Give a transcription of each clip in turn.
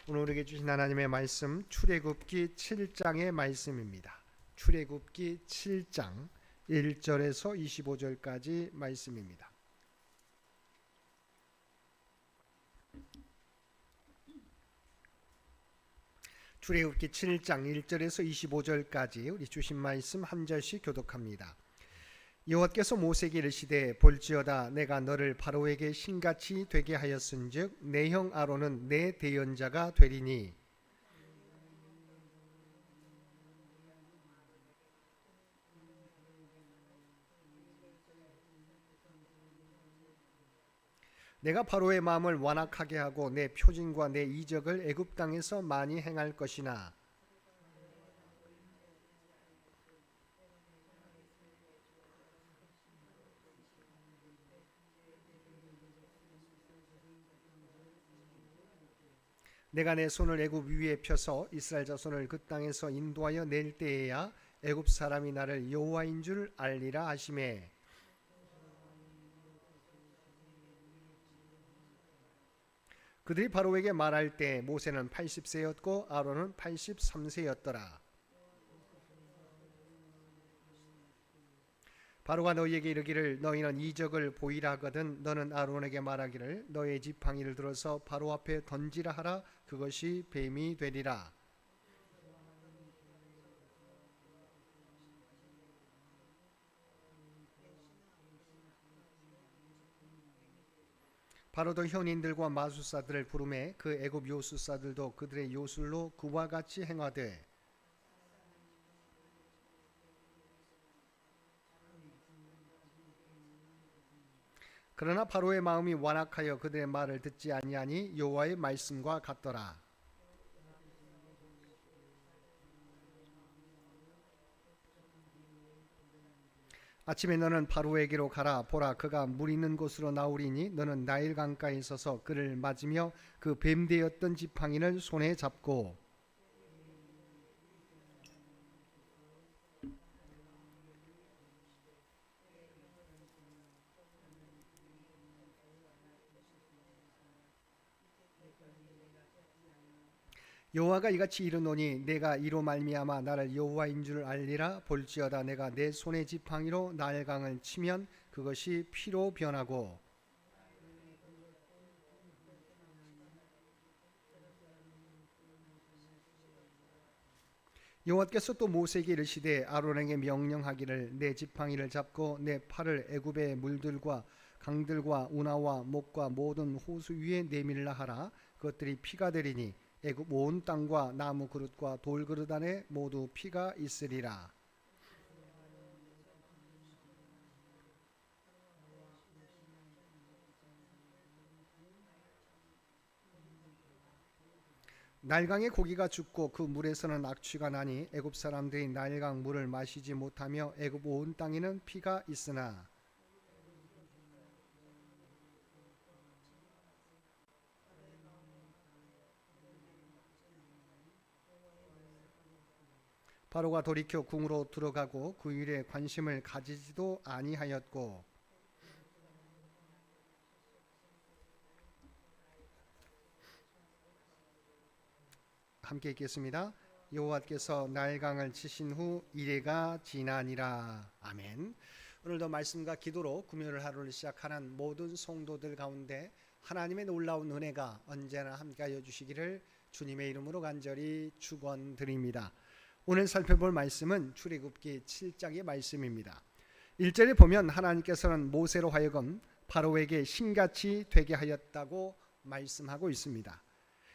오늘 우리에게 주신 하나님의 말씀 출애굽기 7장의 말씀입니다. 출애굽기 7장 1절에서 25절까지 말씀입니다. 출애굽기 7장 1절에서 25절까지 우리 주신 말씀 한 절씩 교독합니다. 여호와께서 모세에게 이르시되 볼지어다 내가 너를 바로에게 신같이 되게 하였은즉 내 형 아론은 내 대언자가 되리니 내가 바로의 마음을 완악하게 하고 내 표징과 내 이적을 애굽 땅에서 많이 행할 것이나 내가 내 손을 애굽 위에 펴서 이스라엘 자손을 그 땅에서 인도하여 낼 때에야 애굽 사람이 나를 여호와인 줄 알리라 하시매 그들이 바로에게 말할 때 모세는 80세였고 아론은 83세였더라. 바로가 너희에게 이르기를 너희는 이적을 보이라 하거든 너는 아론에게 말하기를 너의 지팡이를 들어서 바로 앞에 던지라 하라 그것이 뱀이 되리라. 바로도 현인들과 마술사들을 부르매 그 애굽 요술사들도 그들의 요술로 그와 같이 행하되 그러나 바로의 마음이 완악하여 그들의 말을 듣지 아니하니 여호와의 말씀과 같더라. 아침에 너는 바로에게로 가라. 보라 그가 물 있는 곳으로 나오리니 너는 나일 강가에 서서 그를 맞으며 그 뱀되었던 지팡이를 손에 잡고 여호와가 이같이 이르노니 내가 이로 말미암아 나를 여호와인 줄 알리라. 볼지어다 내가 내 손의 지팡이로 나일강을 치면 그것이 피로 변하고 여호와께서 또 모세에게 이르시되 아론에게 명령하기를 내 지팡이를 잡고 내 팔을 애굽의 물들과 강들과 운하와 목과 모든 호수 위에 내밀라 하라. 그것들이 피가 되리니 애굽 온 땅과 나무 그릇과 돌 그릇 안에 모두 피가 있으리라. 나일강의 고기가 죽고 그 물에서는 악취가 나니 애굽 사람들이 나일강 물을 마시지 못하며 애굽 온 땅에는 피가 있으나 바로가 돌이켜 궁으로 들어가고 그 일에 관심을 가지지도 아니하였고 함께 읽겠습니다. 여호와께서 나일강을 치신 후 이레가 지나니라. 아멘. 오늘도 말씀과 기도로 금요일 하루를 시작하는 모든 성도들 가운데 하나님의 놀라운 은혜가 언제나 함께하여 주시기를 주님의 이름으로 간절히 축원드립니다. 오늘 살펴볼 말씀은 출애굽기 7장의 말씀입니다. 1절에 보면 하나님께서는 모세로 하여금 바로에게 신같이 되게 하였다고 말씀하고 있습니다.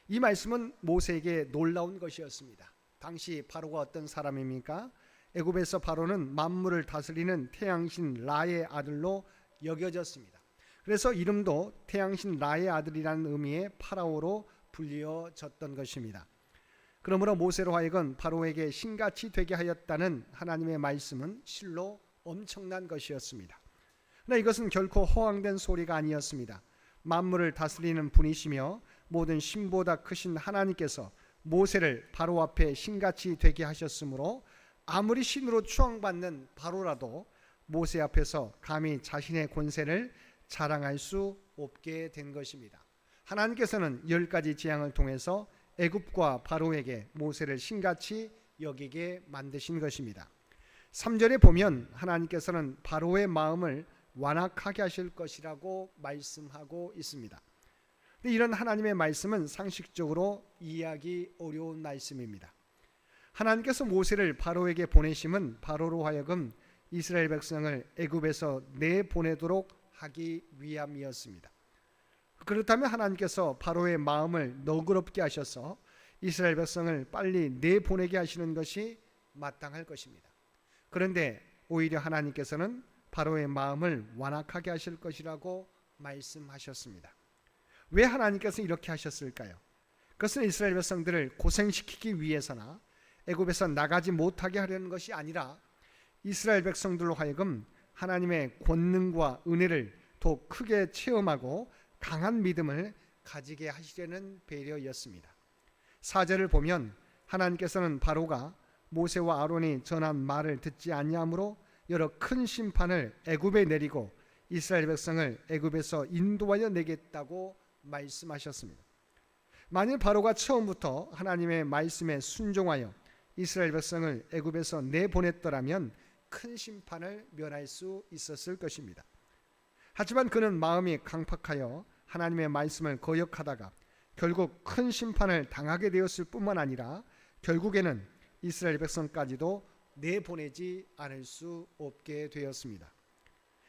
이 말씀은 모세에게 놀라운 것이었습니다. 당시 바로가 어떤 사람입니까? 애굽에서 바로는 만물을 다스리는 태양신 라의 아들로 여겨졌습니다. 그래서 이름도 태양신 라의 아들이라는 의미의 파라오로 불려졌던 것입니다. 그러므로 모세로 하여금 바로에게 신같이 되게 하였다는 하나님의 말씀은 실로 엄청난 것이었습니다. 그러나 이것은 결코 허황된 소리가 아니었습니다. 만물을 다스리는 분이시며 모든 신보다 크신 하나님께서 모세를 바로 앞에 신같이 되게 하셨으므로 아무리 신으로 추앙받는 바로라도 모세 앞에서 감히 자신의 권세를 자랑할 수 없게 된 것입니다. 하나님께서는 10가지 재앙을 통해서 애굽과 바로에게 모세를 신같이 여기게 만드신 것입니다. 3절에 보면 하나님께서는 바로의 마음을 완악하게 하실 것이라고 말씀하고 있습니다. 이런 하나님의 말씀은 상식적으로 이해하기 어려운 말씀입니다. 하나님께서 모세를 바로에게 보내심은 바로로 하여금 이스라엘 백성을 애굽에서 내보내도록 하기 위함이었습니다. 그렇다면 하나님께서 바로의 마음을 너그럽게 하셔서 이스라엘 백성을 빨리 내보내게 하시는 것이 마땅할 것입니다. 그런데 오히려 하나님께서는 바로의 마음을 완악하게 하실 것이라고 말씀하셨습니다. 왜 하나님께서 이렇게 하셨을까요? 그것은 이스라엘 백성들을 고생시키기 위해서나 애굽에서 나가지 못하게 하려는 것이 아니라 이스라엘 백성들로 하여금 하나님의 권능과 은혜를 더 크게 체험하고 강한 믿음을 가지게 하시려는 배려였습니다. 4절을 보면 하나님께서는 바로가 모세와 아론이 전한 말을 듣지 아니하므로 여러 큰 심판을 애굽에 내리고 이스라엘 백성을 애굽에서 인도하여 내겠다고 말씀하셨습니다. 만일 바로가 처음부터 하나님의 말씀에 순종하여 이스라엘 백성을 애굽에서 내보냈더라면 큰 심판을 면할 수 있었을 것입니다. 하지만 그는 마음이 강팍하여 하나님의 말씀을 거역하다가 결국 큰 심판을 당하게 되었을 뿐만 아니라 결국에는 이스라엘 백성까지도 내보내지 않을 수 없게 되었습니다.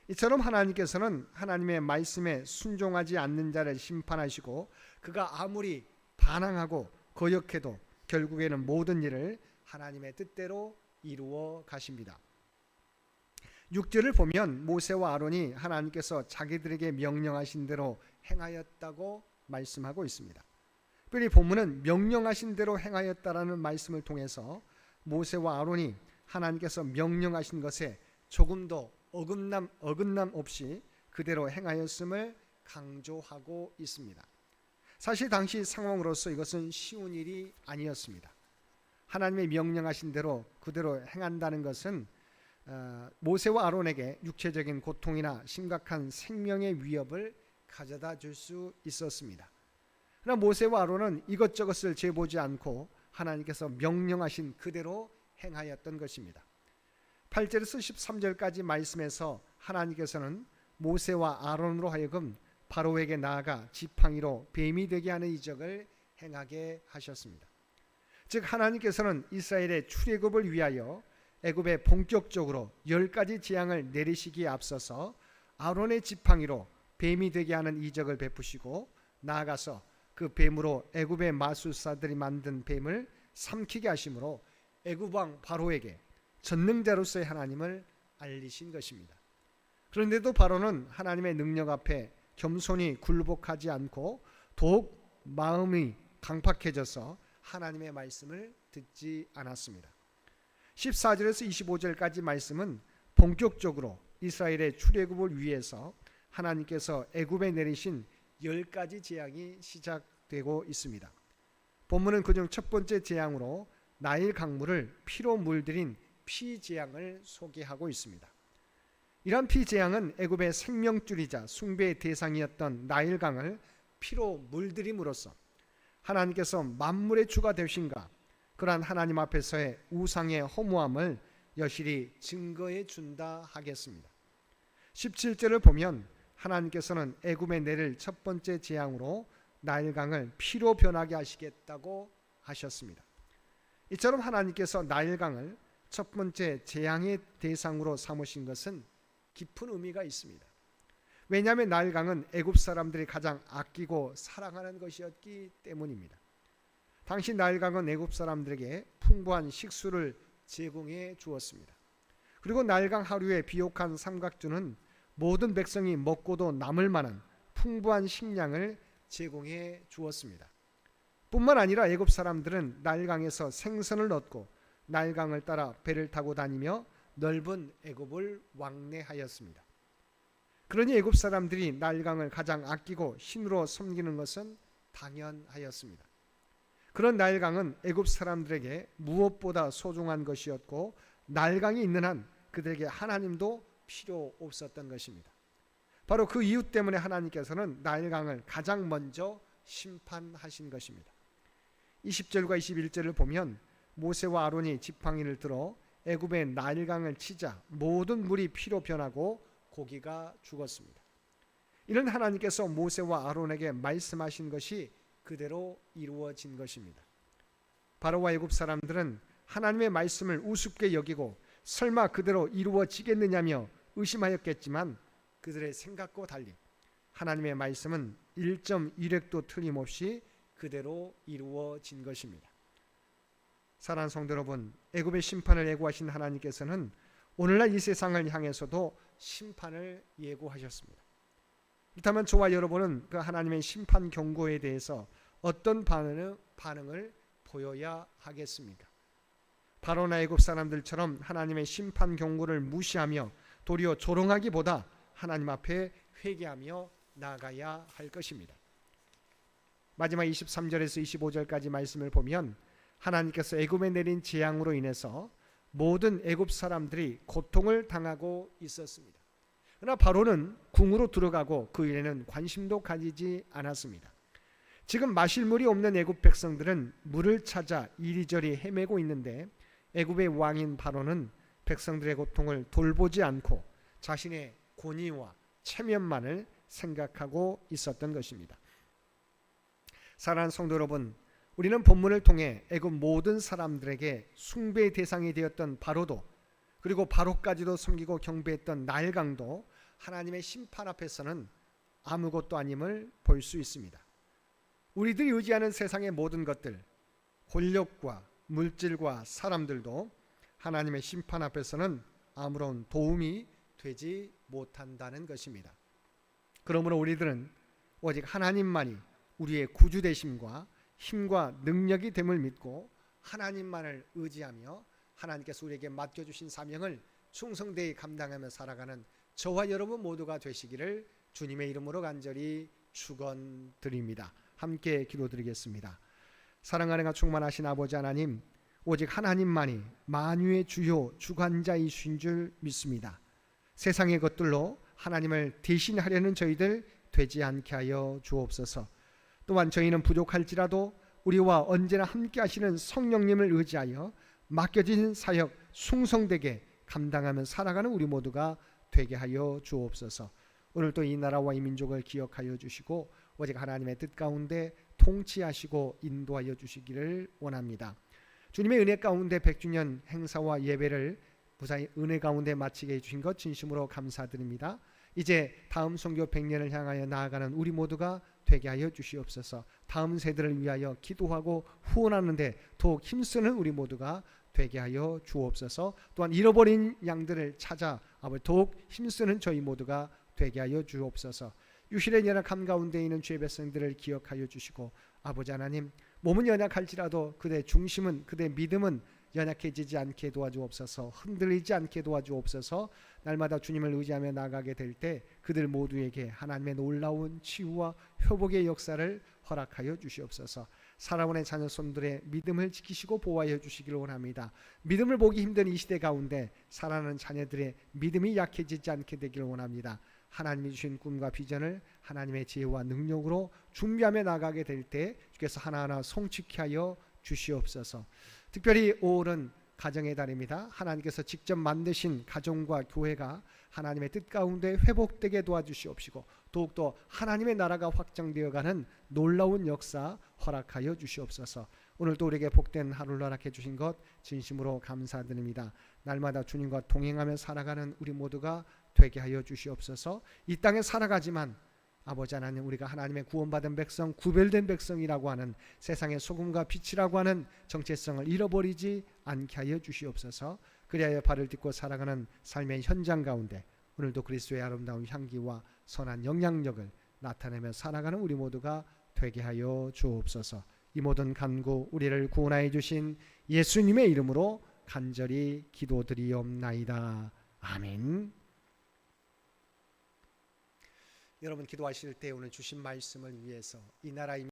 이처럼 하나님께서는 하나님의 말씀에 순종하지 않는 자를 심판하시고 그가 아무리 반항하고 거역해도 결국에는 모든 일을 하나님의 뜻대로 이루어 가십니다. 6절을 보면 모세와 아론이 하나님께서 자기들에게 명령하신 대로 행하였다고 말씀하고 있습니다. 특별히 본문은 명령하신 대로 행하였다라는 말씀을 통해서 모세와 아론이 하나님께서 명령하신 것에 조금도 어긋남 없이 그대로 행하였음을 강조하고 있습니다. 사실 당시 상황으로서 이것은 쉬운 일이 아니었습니다. 하나님의 명령하신 대로 그대로 행한다는 것은 모세와 아론에게 육체적인 고통이나 심각한 생명의 위협을 가져다 줄 수 있었습니다. 그러나 모세와 아론은 이것저것을 재보지 않고 하나님께서 명령하신 그대로 행하였던 것입니다. 8절에서 13절까지 말씀에서 하나님께서는 모세와 아론으로 하여금 바로에게 나아가 지팡이로 뱀이 되게 하는 이적을 행하게 하셨습니다. 즉 하나님께서는 이스라엘의 출애굽을 위하여 애굽에 본격적으로 10가지 재앙을 내리시기에 앞서서 아론의 지팡이로 뱀이 되게 하는 이적을 베푸시고 나아가서 그 뱀으로 애굽의 마술사들이 만든 뱀을 삼키게 하심으로 애굽 왕 바로에게 전능자로서의 하나님을 알리신 것입니다. 그런데도 바로는 하나님의 능력 앞에 겸손히 굴복하지 않고 더욱 마음이 강팍해져서 하나님의 말씀을 듣지 않았습니다. 14절에서 25절까지 말씀은 본격적으로 이스라엘의 출애굽을 위해서 하나님께서 애굽에 내리신 10가지 재앙이 시작되고 있습니다. 본문은 그중 첫 번째 재앙으로 나일 강물을 피로 물들인 피재앙을 소개하고 있습니다. 이러한 피재앙은 애굽의 생명줄이자 숭배의 대상이었던 나일강을 피로 물들임으로써 하나님께서 만물의 주가 되신가 그러한 하나님 앞에서의 우상의 허무함을 여실히 증거해 준다 하겠습니다. 17절을 보면 하나님께서는 애굽에 내릴 첫 번째 재앙으로 나일강을 피로 변하게 하시겠다고 하셨습니다. 이처럼 하나님께서 나일강을 첫 번째 재앙의 대상으로 삼으신 것은 깊은 의미가 있습니다. 왜냐하면 나일강은 애굽 사람들이 가장 아끼고 사랑하는 것이었기 때문입니다. 당시 나일강은 애굽 사람들에게 풍부한 식수를 제공해 주었습니다. 그리고 나일강 하류의 비옥한 삼각주는 모든 백성이 먹고도 남을 만한 풍부한 식량을 제공해 주었습니다. 뿐만 아니라 애굽 사람들은 나일강에서 생선을 얻고 나일강을 따라 배를 타고 다니며 넓은 애굽을 왕래하였습니다. 그러니 애굽 사람들이 나일강을 가장 아끼고 신으로 섬기는 것은 당연하였습니다. 그런 나일강은 애굽 사람들에게 무엇보다 소중한 것이었고 나일강이 있는 한 그들에게 하나님도 필요 없었던 것입니다. 바로 그 이유 때문에 하나님께서는 나일강을 가장 먼저 심판하신 것입니다. 20절과 21절을 보면 모세와 아론이 지팡이를 들어 애굽의 나일강을 치자 모든 물이 피로 변하고 고기가 죽었습니다. 이는 하나님께서 모세와 아론에게 말씀하신 것이 그대로 이루어진 것입니다. 바로와 애굽 사람들은 하나님의 말씀을 우습게 여기고 설마 그대로 이루어지겠느냐며 의심하였겠지만 그들의 생각과 달리 하나님의 말씀은 1.1획도 틀림없이 그대로 이루어진 것입니다. 사랑하는 성도 여러분, 애굽의 심판을 예고하신 하나님께서는 오늘날 이 세상을 향해서도 심판을 예고하셨습니다. 그렇다면 저와 여러분은 그 하나님의 심판 경고에 대해서 어떤 반응을 보여야 하겠습니까? 바로나 애굽 사람들처럼 하나님의 심판 경고를 무시하며 도리어 조롱하기보다 하나님 앞에 회개하며 나아가야 할 것입니다. 마지막 23절에서 25절까지 말씀을 보면 하나님께서 애굽에 내린 재앙으로 인해서 모든 애굽 사람들이 고통을 당하고 있었습니다. 그러나 바로는 궁으로 들어가고 그 일에는 관심도 가지지 않았습니다. 지금 마실 물이 없는 애굽 백성들은 물을 찾아 이리저리 헤매고 있는데 애굽의 왕인 바로는 백성들의 고통을 돌보지 않고 자신의 권위와 체면만을 생각하고 있었던 것입니다. 사랑하는 성도 여러분, 우리는 본문을 통해 애굽 모든 사람들에게 숭배의 대상이 되었던 바로도, 그리고 바로까지도 섬기고 경배했던 나일강도 하나님의 심판 앞에서는 아무것도 아님을 볼 수 있습니다. 우리들이 의지하는 세상의 모든 것들, 권력과 물질과 사람들도 하나님의 심판 앞에서는 아무런 도움이 되지 못한다는 것입니다. 그러므로 우리들은 오직 하나님만이 우리의 구주 되심과 힘과 능력이 됨을 믿고 하나님만을 의지하며 하나님께서 우리에게 맡겨주신 사명을 충성되이 감당하며 살아가는 저와 여러분 모두가 되시기를 주님의 이름으로 간절히 축원드립니다. 함께 기도드리겠습니다. 사랑하는 충만하신 아버지 하나님, 오직 하나님만이 만유의 주요 주관자이신 줄 믿습니다. 세상의 것들로 하나님을 대신하려는 저희들 되지 않게 하여 주옵소서. 또한 저희는 부족할지라도 우리와 언제나 함께 하시는 성령님을 의지하여 맡겨진 사역 충성되게 감당하며 살아가는 우리 모두가 되게 하여 주옵소서. 오늘 또 이 나라와 이 민족을 기억하여 주시고 오직 하나님의 뜻 가운데 통치하시고 인도하여 주시기를 원합니다. 주님의 은혜 가운데 100주년 행사와 예배를 무사히 은혜 가운데 마치게 해주신 것 진심으로 감사드립니다. 이제 다음 선교 100년을 향하여 나아가는 우리 모두가 되게 하여 주시옵소서. 다음 세대를 위하여 기도하고 후원하는데 더욱 힘쓰는 우리 모두가 되게 하여 주옵소서. 또한 잃어버린 양들을 찾아 더욱 힘쓰는 저희 모두가 되게 하여 주옵소서. 유실의 연약함 가운데 있는 주의 백성들을 기억하여 주시고 아버지 하나님, 몸은 연약할지라도 그대 중심은, 그대 믿음은 연약해지지 않게 도와주옵소서. 흔들리지 않게 도와주옵소서. 날마다 주님을 의지하며 나가게 될 때 그들 모두에게 하나님의 놀라운 치유와 회복의 역사를 허락하여 주시옵소서. 살아오는 자녀 손들의 믿음을 지키시고 보호하여 주시기를 원합니다. 믿음을 보기 힘든 이 시대 가운데 살아가는 자녀들의 믿음이 약해지지 않게 되기를 원합니다. 하나님이 주신 꿈과 비전을 하나님의 지혜와 능력으로 준비하며 나가게 될 때 주께서 하나하나 성취케 하여 주시옵소서. 특별히 5월은 가정의 달입니다. 하나님께서 직접 만드신 가정과 교회가 하나님의 뜻 가운데 회복되게 도와주시옵시고 더욱더 하나님의 나라가 확장되어가는 놀라운 역사 허락하여 주시옵소서. 오늘도 우리에게 복된 하루를 허락해 주신 것 진심으로 감사드립니다. 날마다 주님과 동행하며 살아가는 우리 모두가 되게 하여 주시옵소서. 이 땅에 살아가지만 아버지 하나님, 우리가 하나님의 구원받은 백성, 구별된 백성이라고 하는 세상의 소금과 빛이라고 하는 정체성을 잃어버리지 않게 하여 주시옵소서. 그리하여 발을 딛고 살아가는 삶의 현장 가운데 오늘도 그리스도의 아름다운 향기와 선한 영향력을 나타내며 살아가는 우리 모두가 되게 하여 주옵소서. 이 모든 간구 우리를 구원하여 주신 예수님의 이름으로 간절히 기도드리옵나이다. 아멘. 여러분 기도하실 때 오늘 주신 말씀을 위해서 이 나라의